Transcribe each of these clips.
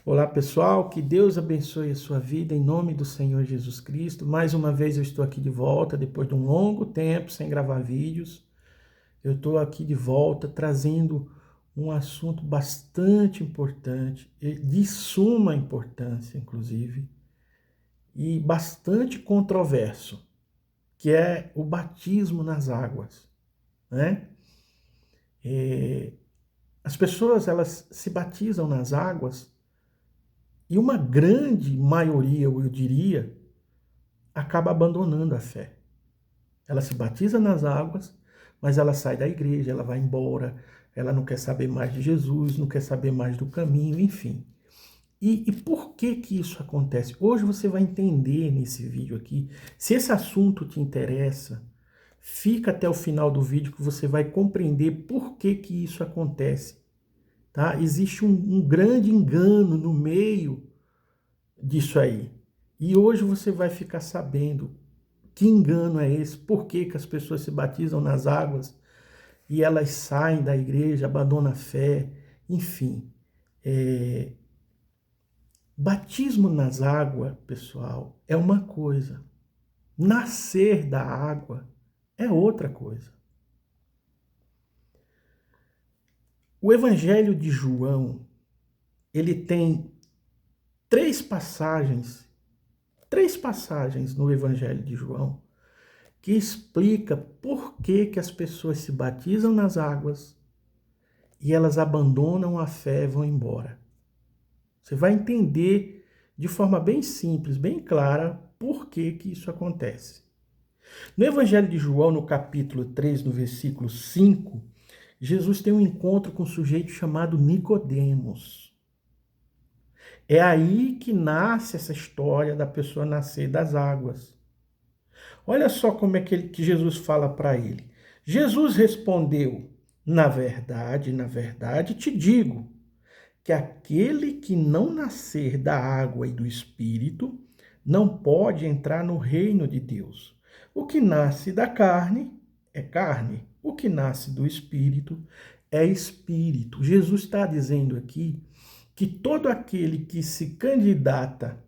Olá pessoal, que Deus abençoe a sua vida em nome do Senhor Jesus Cristo. Mais uma vez eu estou aqui de volta, depois de um longo tempo sem gravar vídeos. Eu estou aqui de volta trazendo um assunto bastante importante, e de suma importância, inclusive, e bastante controverso, que é o batismo nas águas, né? As pessoas, elas se batizam nas águas e uma grande maioria, eu diria, acaba abandonando a fé. Ela se batiza nas águas, mas ela sai da igreja, ela vai embora, ela não quer saber mais de Jesus, não quer saber mais do caminho, enfim. E por que que isso acontece? Hoje você vai entender nesse vídeo aqui. Se esse assunto te interessa, fica até o final do vídeo que você vai compreender por que que isso acontece. Tá? Existe um grande engano no meio disso aí. E hoje você vai ficar sabendo que engano é esse, por que que as pessoas se batizam nas águas e elas saem da igreja, abandonam a fé, enfim. Batismo nas águas, pessoal, é uma coisa. Nascer da água é outra coisa. O Evangelho de João, ele tem três passagens no Evangelho de João que explica por que que as pessoas se batizam nas águas e elas abandonam a fé e vão embora. Você vai entender de forma bem simples, bem clara, por que que isso acontece. No Evangelho de João, no capítulo 3, no versículo 5, Jesus tem um encontro com um sujeito chamado Nicodemos. É aí que nasce essa história da pessoa nascer das águas. Olha só como é que Jesus fala para ele. Jesus respondeu: na verdade te digo, que aquele que não nascer da água e do Espírito não pode entrar no reino de Deus. O que nasce da carne é carne, o que nasce do Espírito é Espírito. Jesus está dizendo aqui que todo aquele que se candidata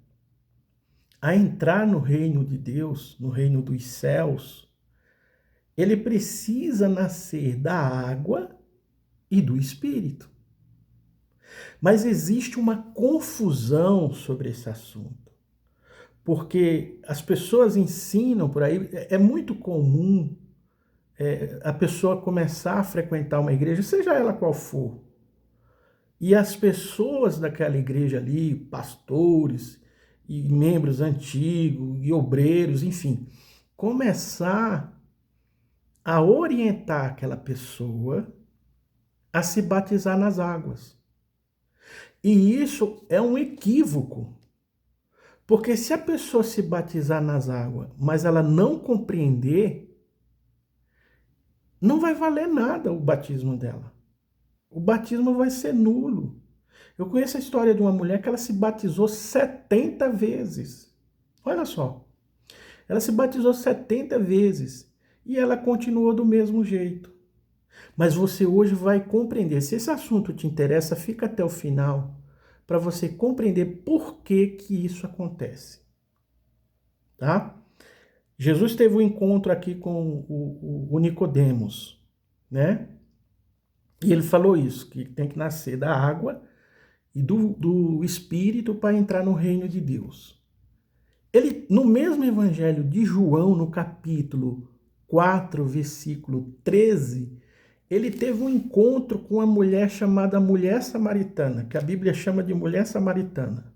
a entrar no reino de Deus, no reino dos céus, ele precisa nascer da água e do Espírito. Mas existe uma confusão sobre esse assunto, porque as pessoas ensinam por aí, é muito comum a pessoa começar a frequentar uma igreja, seja ela qual for, e as pessoas daquela igreja ali, pastores e membros antigos e obreiros, enfim, começar a orientar aquela pessoa a se batizar nas águas. E isso é um equívoco, porque se a pessoa se batizar nas águas, mas ela não compreender, não vai valer nada o batismo dela. O batismo vai ser nulo. Eu conheço a história de uma mulher que ela se batizou 70 vezes. Olha só. Ela se batizou 70 vezes e ela continuou do mesmo jeito. Mas você hoje vai compreender. Se esse assunto te interessa, fica até o final para você compreender por que que isso acontece. Tá? Jesus teve um encontro aqui com o Nicodemos, né? E ele falou isso, que tem que nascer da água e do Espírito para entrar no reino de Deus. Ele, no mesmo evangelho de João, no capítulo 4, versículo 13, ele teve um encontro com uma mulher chamada mulher samaritana, que a Bíblia chama de mulher samaritana,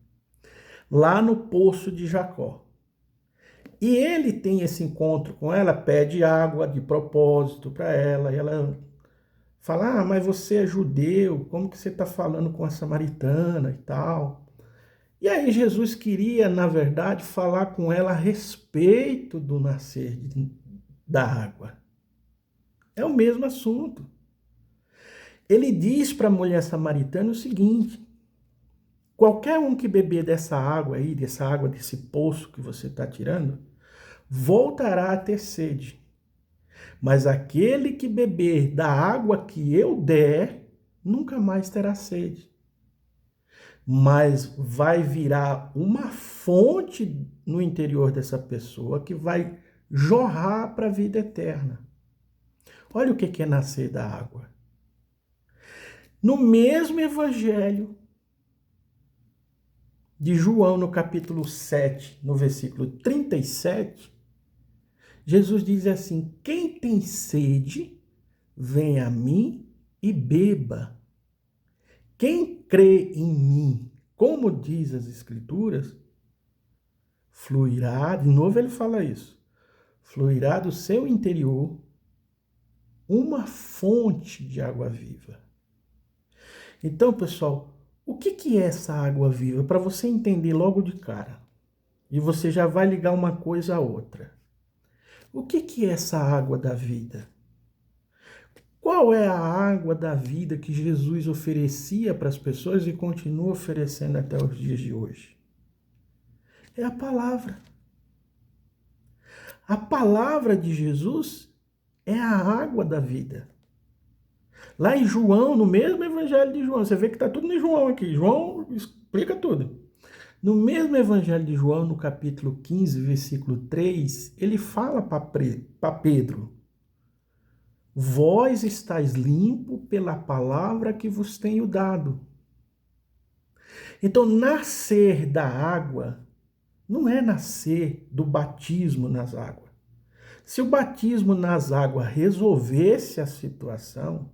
lá no poço de Jacó. E ele tem esse encontro com ela, pede água de propósito para ela, e ela fala: mas você é judeu, como que você está falando com a samaritana e tal? E aí Jesus queria, na verdade, falar com ela a respeito do nascer da água. É o mesmo assunto. Ele diz para a mulher samaritana o seguinte: qualquer um que beber dessa água aí, dessa água desse poço que você está tirando, voltará a ter sede. Mas aquele que beber da água que eu der, nunca mais terá sede. mas vai virar uma fonte no interior dessa pessoa que vai jorrar para a vida eterna. Olha o que é nascer da água. No mesmo evangelho de João, no capítulo 7, no versículo 37, Jesus diz assim: quem tem sede, vem a mim e beba. Quem crê em mim, como diz as Escrituras, fluirá, de novo ele fala isso, fluirá do seu interior uma fonte de água viva. Então, pessoal, o que é essa água viva? Para você entender logo de cara. E você já vai ligar uma coisa à outra. O que é essa água da vida? Qual é a água da vida que Jesus oferecia para as pessoas e continua oferecendo até os dias de hoje? É a palavra. A palavra de Jesus é a água da vida. Lá em João, no mesmo evangelho de João, você vê que está tudo em João aqui. João explica tudo. No mesmo evangelho de João, no capítulo 15, versículo 3, ele fala para Pedro: vós estáis limpo pela palavra que vos tenho dado. Então, nascer da água não é nascer do batismo nas águas. Se o batismo nas águas resolvesse a situação,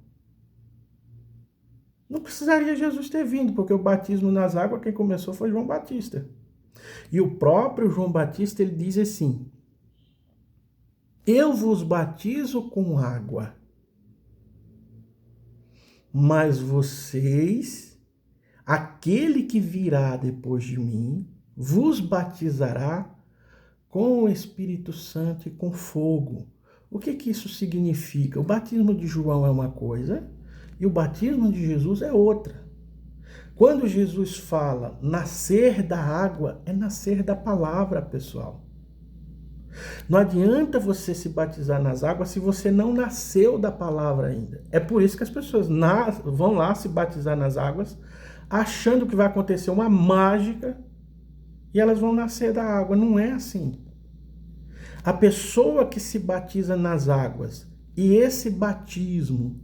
não precisaria Jesus ter vindo, porque o batismo nas águas, quem começou foi João Batista. E o próprio João Batista, ele diz assim: eu vos batizo com água, mas vocês, aquele que virá depois de mim, vos batizará com o Espírito Santo e com fogo. O que isso significa? O batismo de João é uma coisa e o batismo de Jesus é outra. Quando Jesus fala nascer da água, é nascer da palavra, pessoal. Não adianta você se batizar nas águas se você não nasceu da palavra ainda. É por isso que as pessoas vão lá se batizar nas águas, achando que vai acontecer uma mágica e elas vão nascer da água. Não é assim. A pessoa que se batiza nas águas e esse batismo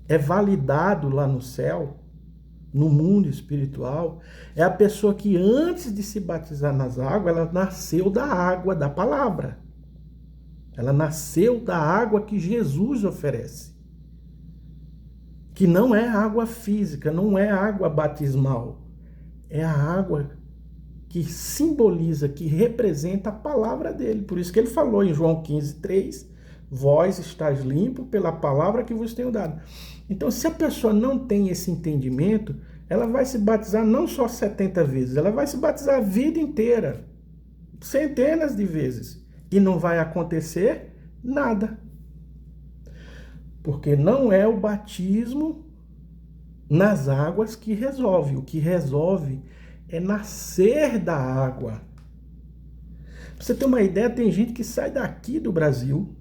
é validado lá no céu, no mundo espiritual, é a pessoa que antes de se batizar nas águas, ela nasceu da água, da palavra. Ela nasceu da água que Jesus oferece. Que não é água física, não é água batismal. É a água que simboliza, que representa a palavra dele. Por isso que ele falou em João 15:3, vós estáis limpo pela palavra que vos tenho dado. Então, se a pessoa não tem esse entendimento, ela vai se batizar não só 70 vezes, ela vai se batizar a vida inteira, centenas de vezes, e não vai acontecer nada. Porque não é o batismo nas águas que resolve. O que resolve é nascer da água. Pra você ter uma ideia, tem gente que sai daqui do Brasil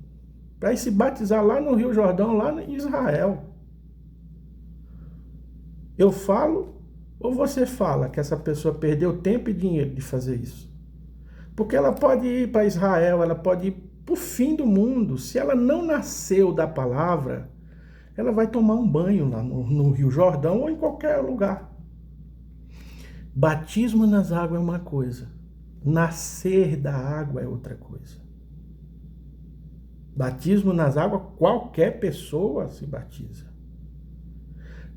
para ir se batizar lá no Rio Jordão, lá em Israel. Eu falo ou você fala que essa pessoa perdeu tempo e dinheiro de fazer isso? Porque ela pode ir para Israel, ela pode ir para o fim do mundo. Se ela não nasceu da palavra, ela vai tomar um banho lá no Rio Jordão ou em qualquer lugar. Batismo nas águas é uma coisa, nascer da água é outra coisa. Batismo nas águas, qualquer pessoa se batiza.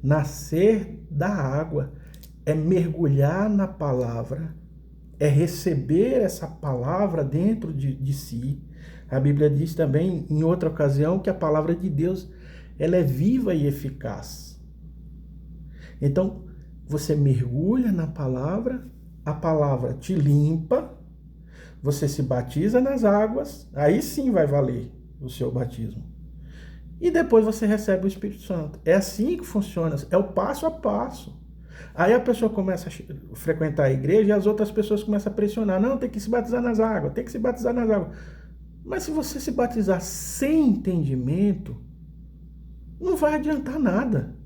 Nascer da água é mergulhar na palavra, é receber essa palavra dentro de si. A Bíblia diz também, em outra ocasião, que a palavra de Deus ela é viva e eficaz. Então, você mergulha na palavra, a palavra te limpa, você se batiza nas águas, aí sim vai valer o seu batismo. E depois você recebe o Espírito Santo. É assim que funciona, é o passo a passo. Aí a pessoa começa a frequentar a igreja e as outras pessoas começam a pressionar. Não, tem que se batizar nas águas, tem que se batizar nas águas. Mas se você se batizar sem entendimento, não vai adiantar nada.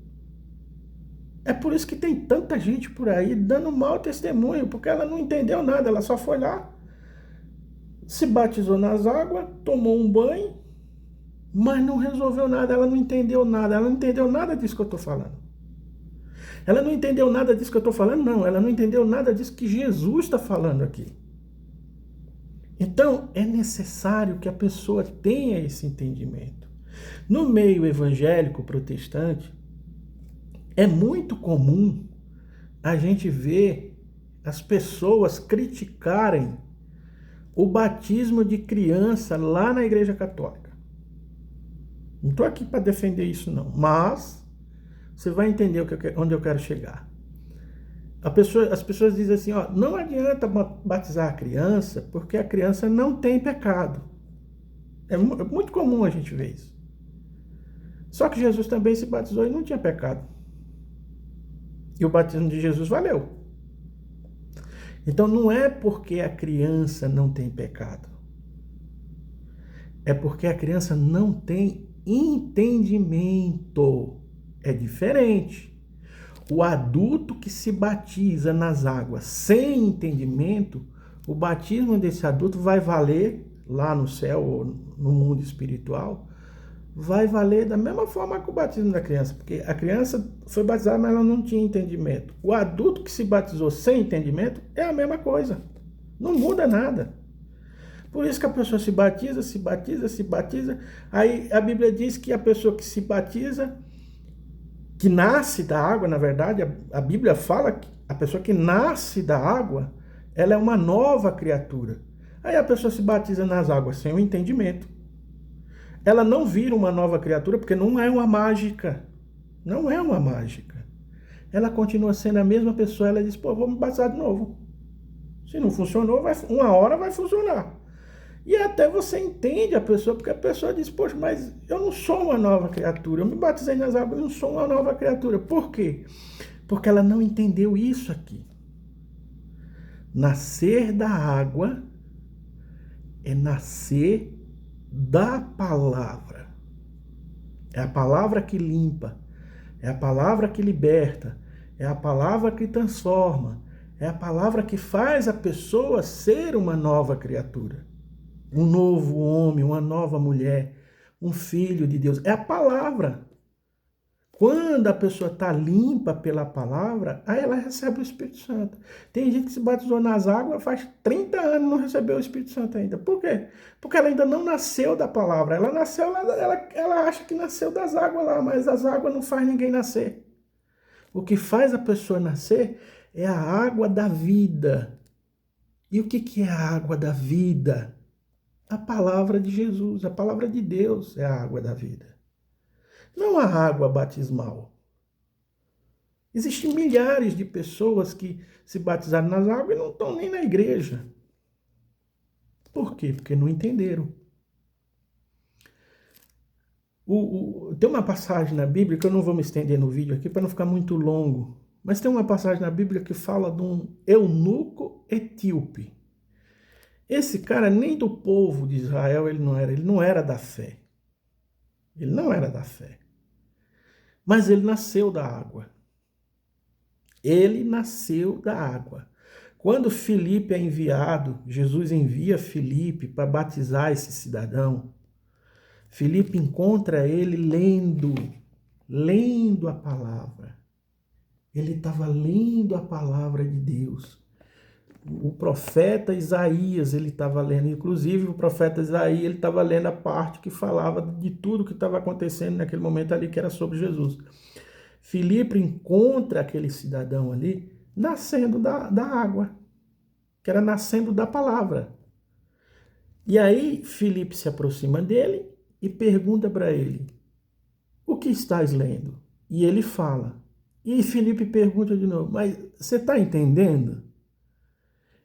É por isso que tem tanta gente por aí dando mau testemunho, porque ela não entendeu nada, ela só foi lá, se batizou nas águas, tomou um banho, mas não resolveu nada, ela não entendeu nada, ela não entendeu nada disso que eu estou falando. Ela não entendeu nada disso que eu estou falando, não, ela não entendeu nada disso que Jesus está falando aqui. Então, é necessário que a pessoa tenha esse entendimento. No meio evangélico protestante, é muito comum a gente ver as pessoas criticarem o batismo de criança lá na Igreja Católica. Não estou aqui para defender isso não, mas você vai entender onde eu quero chegar. As pessoas dizem assim, ó, não adianta batizar a criança porque a criança não tem pecado. É muito comum a gente ver isso. Só que Jesus também se batizou e não tinha pecado. E o batismo de Jesus valeu. Então não é porque a criança não tem pecado. É porque a criança não tem entendimento. É diferente. O adulto que se batiza nas águas sem entendimento, o batismo desse adulto vai valer lá no céu ou no mundo espiritual, vai valer da mesma forma que o batismo da criança, porque a criança foi batizada, mas ela não tinha entendimento. O adulto que se batizou sem entendimento é a mesma coisa. Não muda nada. Por isso que a pessoa se batiza, se batiza, se batiza. Aí a Bíblia diz que a pessoa que se batiza, que nasce da água, na verdade, a Bíblia fala que a pessoa que nasce da água, ela é uma nova criatura. Aí a pessoa se batiza nas águas sem o entendimento. Ela não vira uma nova criatura porque não é uma mágica. Não é uma mágica. Ela continua sendo a mesma pessoa, ela diz, pô, vou me batizar de novo. Se não funcionou, uma hora vai funcionar. E até você entende a pessoa, porque a pessoa diz, poxa, mas eu não sou uma nova criatura, eu me batizei nas águas, eu não sou uma nova criatura. Por quê? Porque ela não entendeu isso aqui. Nascer da água é nascer da palavra. É a palavra que limpa, é a palavra que liberta, é a palavra que transforma, é a palavra que faz a pessoa ser uma nova criatura. Um novo homem, uma nova mulher, um filho de Deus. É a palavra. Quando a pessoa está limpa pela palavra, aí ela recebe o Espírito Santo. Tem gente que se batizou nas águas faz 30 anos e não recebeu o Espírito Santo ainda. Por quê? Porque ela ainda não nasceu da palavra. Ela nasceu, ela acha que nasceu das águas lá, mas as águas não faz ninguém nascer. O que faz a pessoa nascer é a água da vida. E o que é a água da vida? A palavra de Jesus, a palavra de Deus é a água da vida. Não a água batismal. Existem milhares de pessoas que se batizaram nas águas e não estão nem na igreja. Por quê? Porque não entenderam. Tem uma passagem na Bíblia, que eu não vou me estender no vídeo aqui para não ficar muito longo, mas tem uma passagem na Bíblia que fala de um eunuco etíope. Esse cara nem do povo de Israel ele não era da fé. Ele não era da fé. Mas ele nasceu da água. Ele nasceu da água. Quando Filipe é enviado, Jesus envia Filipe para batizar esse cidadão. Filipe encontra ele lendo a palavra. Ele estava lendo a palavra de Deus. O profeta Isaías, ele estava lendo, inclusive o profeta Isaías, ele estava lendo a parte que falava de tudo que estava acontecendo naquele momento ali, que era sobre Jesus. Filipe encontra aquele cidadão ali, nascendo da água, que era nascendo da palavra. E aí Filipe se aproxima dele e pergunta para ele, o que estás lendo? E ele fala. E Filipe pergunta de novo, mas você está entendendo?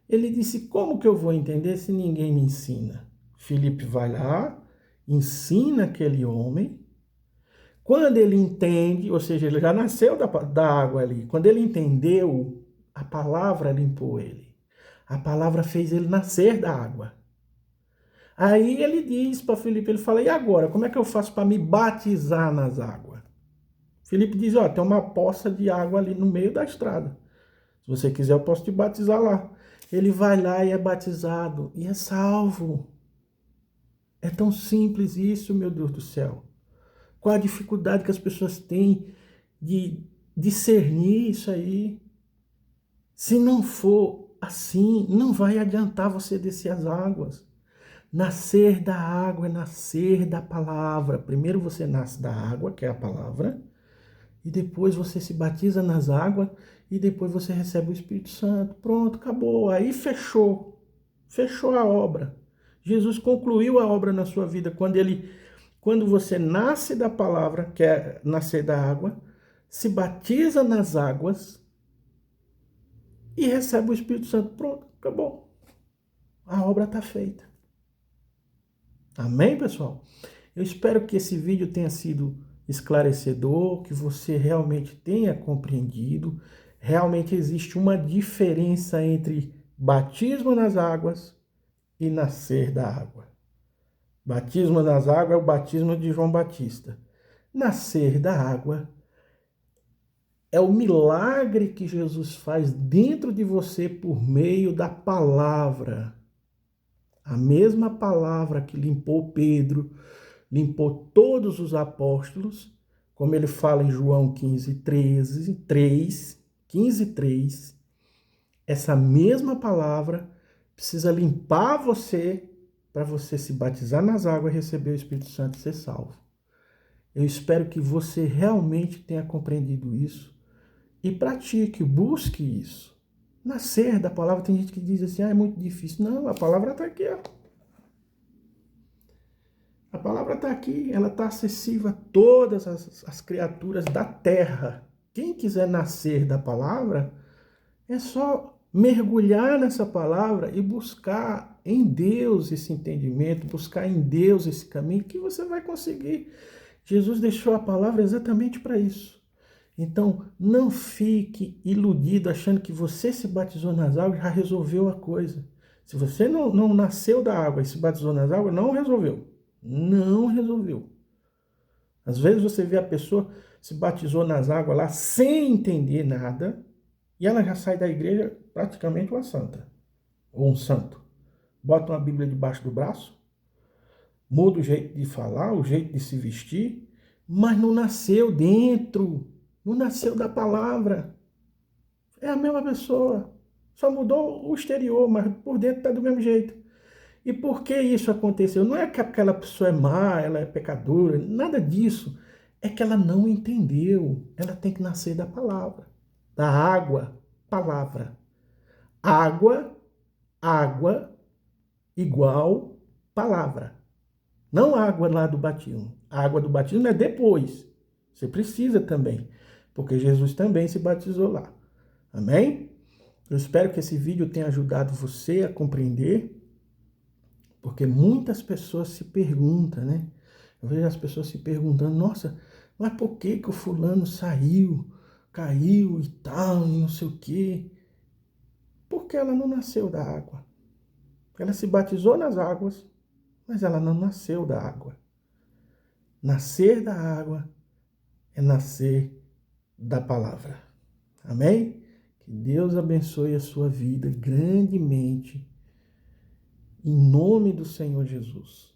Ele disse, como que eu vou entender se ninguém me ensina? Filipe vai lá, ensina aquele homem. Quando ele entende, ou seja, ele já nasceu da água ali. Quando ele entendeu, a palavra limpou ele. A palavra fez ele nascer da água. Aí ele diz para Filipe, ele fala, e agora, como é que eu faço para me batizar nas águas? Filipe diz, ó, tem uma poça de água ali no meio da estrada. Se você quiser, eu posso te batizar lá. Ele vai lá e é batizado e é salvo. É tão simples isso, meu Deus do céu. Qual a dificuldade que as pessoas têm de discernir isso aí? Se não for assim, não vai adiantar você descer as águas. Nascer da água é nascer da palavra. Primeiro você nasce da água, que é a palavra, e depois você se batiza nas águas, e depois você recebe o Espírito Santo. Pronto, acabou. Aí fechou. Fechou a obra. Jesus concluiu a obra na sua vida quando você nasce da palavra, que é nascer da água, se batiza nas águas e recebe o Espírito Santo. Pronto, acabou. A obra está feita. Amém, pessoal? Eu espero que esse vídeo tenha sido esclarecedor, que você realmente tenha compreendido. Realmente existe uma diferença entre batismo nas águas e nascer da água. Batismo nas águas é o batismo de João Batista. Nascer da água é o milagre que Jesus faz dentro de você por meio da palavra. A mesma palavra que limpou Pedro, limpou todos os apóstolos, como ele fala em João 15:3, essa mesma palavra precisa limpar você para você se batizar nas águas, receber o Espírito Santo e ser salvo. Eu espero que você realmente tenha compreendido isso e pratique, busque isso. Nascer da palavra, tem gente que diz assim, é muito difícil. Não, a palavra está aqui, ó. A palavra está aqui, ela está acessível a todas as criaturas da terra. Quem quiser nascer da palavra, é só mergulhar nessa palavra e buscar em Deus esse entendimento, buscar em Deus esse caminho, que você vai conseguir. Jesus deixou a palavra exatamente para isso. Então, não fique iludido achando que você se batizou nas águas e já resolveu a coisa. Se você não nasceu da água e se batizou nas águas, não resolveu. Não resolveu. Às vezes você vê a pessoa se batizou nas águas lá sem entender nada e ela já sai da igreja praticamente uma santa ou um santo. Bota uma Bíblia debaixo do braço, muda o jeito de falar, o jeito de se vestir, mas não nasceu dentro, não nasceu da palavra. É a mesma pessoa, só mudou o exterior, mas por dentro está do mesmo jeito. E por que isso aconteceu? Não é que aquela pessoa é má, ela é pecadora, nada disso. É que ela não entendeu. Ela tem que nascer da palavra, da água, palavra. Água, água, igual palavra. Não água lá do batismo. A água do batismo é depois. Você precisa também, porque Jesus também se batizou lá. Amém? Eu espero que esse vídeo tenha ajudado você a compreender. Porque muitas pessoas se perguntam, né? Eu vejo as pessoas se perguntando, nossa, mas por que que o fulano saiu, caiu e tal, e não sei o quê? Porque ela não nasceu da água. Ela se batizou nas águas, mas ela não nasceu da água. Nascer da água é nascer da palavra. Amém? Que Deus abençoe a sua vida grandemente. Em nome do Senhor Jesus.